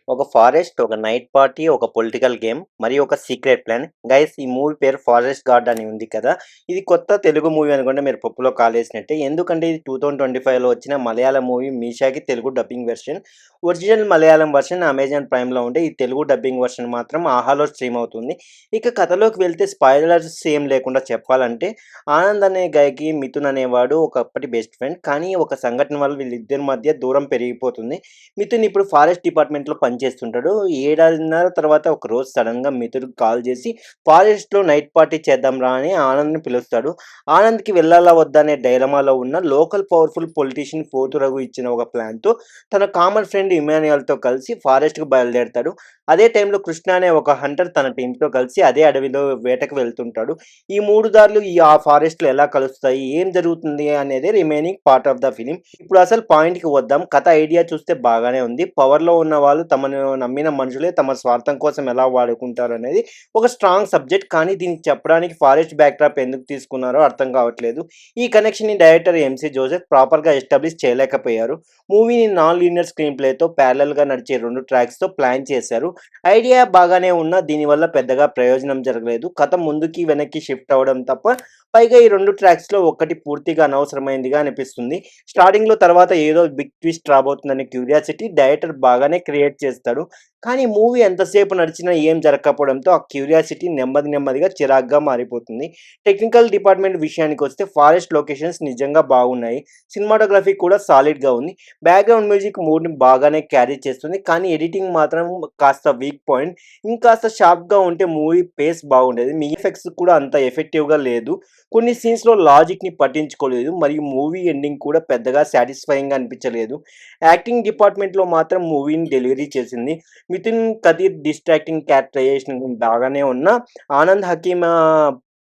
ఒక ఫారెస్ట్, ఒక night party, ఒక పొలిటికల్ గేమ్ మరియు ఒక సీక్రెట్ ప్లాన్. గైస్ ఈ మూవీ పేరు 'ఫారెస్ట్ గార్డ్' అని ఉంది కదా! ఇది కొత్త తెలుగు మూవీ అనుకుంటే మీరు పప్పులో కాలేసినట్టే. ఎందుకంటే ఇది 2025లో వచ్చిన మలయాళం మూవీ 'మీషా'కి Telugu dubbing version. Original Malayalam version Amazon ప్రైమ్‌లో ఉంటే ఈ తెలుగు డబ్బింగ్ వెర్షన్ మాత్రం ఆహాలో స్ట్రీమ్ అవుతుంది. ఇక కథలోకి వెళ్తే స్పాయిలర్స్ ఏం లేకుండా చెప్పాలంటే ఆనంద్ అనే గైకి మిథున్ అనేవాడు ఒకప్పటి బెస్ట్ ఫ్రెండ్. కానీ ఒక సంఘటన వల్ల వీళ్ళిద్దరి మధ్య దూరం పెరిగిపోతుంది. మిథున్ ఇప్పుడు ఫారెస్ట్ డిపార్ట్మెంట్‌లో పనిచేస్తుంటాడు. ఏడాదిన్నర తర్వాత ఒకరోజు సడెన్‌గా మిథున్‌కి కాల్ చేసి ఫారెస్ట్‌లో నైట్ పార్టీ చేద్దాం రా అని ఆనంద్‌ని పిలుస్తాడు. ఆనంద్‌కి వెళ్ళాలా వద్దా అనే డైలమాలో ఉన్న లోకల్ పవర్‌ఫుల్ పొలిటీషియన్ పోతు రఘు ఇచ్చిన ఒక ప్లాన్‌తో తన కామన్ ఫ్రెండ్ ఇమాన్యుయల్‌తో కలిసి ఫారెస్ట్‌కి బయలుదేరతాడు. అదే టైంలో కృష్ణ అనే ఒక హంటర్ తన టీమ్‌తో కలిసి అదే అడవిలో వేటకు వెళ్తుంటాడు. ఈ 3 దారులు ఆ ఫారెస్ట్‌లో ఎలా కలుస్తాయి? ఏం జరుగుతుంది? అనేదే remaining part of the film. ఇప్పుడు అసలు పాయింట్‌కి వద్దాం. కథ ఐడియా చూస్తే బాగానే ఉంది. పవర్‌లో ఉన్న వాళ్ళు తమను నమ్మిన మనుషులే తమ స్వార్థం కోసం ఎలా వాడుకుంటారనేది ఒక స్ట్రాంగ్ సబ్జెక్ట్. కానీ దీన్ని చెప్పడానికి ఫారెస్ట్ బ్యాక్‌డ్రాప్ ఎందుకు తీసుకున్నారో అర్థం కావట్లేదు. ఈ కనెక్షన్‌ని డైరెక్టర్ ఎంసీ జోసెఫ్ ప్రాపర్‌గా ఎస్టాబ్లిష్ చేయలేకపోయారు. మూవీని నాన్ లీనియర్ స్క్రీన్ ప్లేతో ప్యారలెల్‌గా నడిచే 2 ట్రాక్స్‌తో ప్లాన్ చేశారు. ఐడియా బాగానే ఉన్నా దీనివల్ల పెద్దగా ప్రయోజనం జరగలేదు. కథ ముందుకి, వెనక్కి షిఫ్ట్ అవ్వడం తప్ప పైగా ఈ 2 ట్రాక్స్‌లో ఒకటి పూర్తిగా అనవసరమైందిగా అనిపిస్తుంది. స్టార్టింగ్‌లో తర్వాత ఏదో బిగ్ ట్విస్ట్ రాబోతుందనే క్యూరియాసిటీ డైరెక్టర్ బాగానే క్రియేట్ చేస్తాడు. కానీ మూవీ ఎంతసేపు నడిచినా ఏం జరగకపోవడంతో ఆ క్యూరియాసిటీ నెమ్మదిగా చిరాకుగా మారిపోతుంది. టెక్నికల్ డిపార్ట్మెంట్ విషయానికొస్తే ఫారెస్ట్ లొకేషన్స్ నిజంగా బాగున్నాయి. సినిమాటోగ్రఫీ కూడా సాలిడ్‌గా ఉంది. బ్యాక్‌గ్రౌండ్ మ్యూజిక్ మూడ్‌ని బాగానే క్యారీ చేస్తుంది. కానీ ఎడిటింగ్ మాత్రం కాస్త వీక్ పాయింట్. ఇంకాస్త షార్ప్‌గా ఉంటే మూవీ పేస్ బాగుండేది. ఎఫెక్ట్స్ కూడా అంత ఎఫెక్టివ్‌గా లేదు. కొన్ని సీన్స్‌లో లాజిక్‌ని పట్టించుకోలేదు. మరియు మూవీ ఎండింగ్ కూడా పెద్దగా సాటిస్ఫైయింగ్‌గా అనిపించలేదు. యాక్టింగ్ డిపార్ట్మెంట్‌లో మాత్రం మూవీని డెలివరీ చేసింది. మిథున్ కదీర్ డిస్ట్రాక్టింగ్ క్యారెక్టరైజేషన్ బాగానే ఉన్నా ఆనంద్ హకీమ్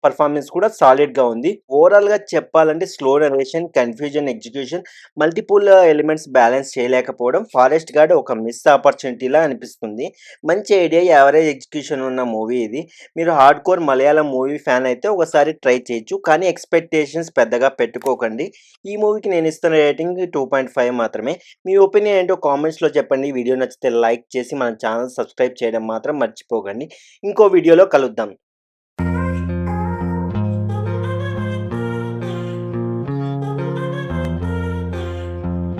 పర్ఫార్మెన్స్ కూడా సాలిడ్‌గా ఉంది. ఓవరాల్‌గా చెప్పాలంటే slow narration, confusion execution, multiple elements balance చేయలేకపోవడం ఫారెస్ట్ గార్డ్ ఒక మిస్ ఆపర్చునిటీలా అనిపిస్తుంది. మంచి ఐడియా, యావరేజ్ ఎగ్జిక్యూషన్ ఉన్న మూవీ ఇది. మీరు హార్డ్‌కోర్ మలయాళం మూవీ ఫ్యాన్ అయితే ఒకసారి ట్రై చేయొచ్చు. కానీ ఎక్స్‌పెక్టేషన్స్ పెద్దగా పెట్టుకోకండి. ఈ మూవీకి నేను ఇస్తున్న రేటింగ్ 2.5 మాత్రమే. మీ ఒపీనియన్ ఏంటో కామెంట్స్‌లో చెప్పండి. వీడియో నచ్చితే లైక్ చేసి మన ఛానల్ సబ్స్క్రైబ్ చేయడం మాత్రం మర్చిపోకండి. ఇంకో వీడియోలో కలుద్దాం.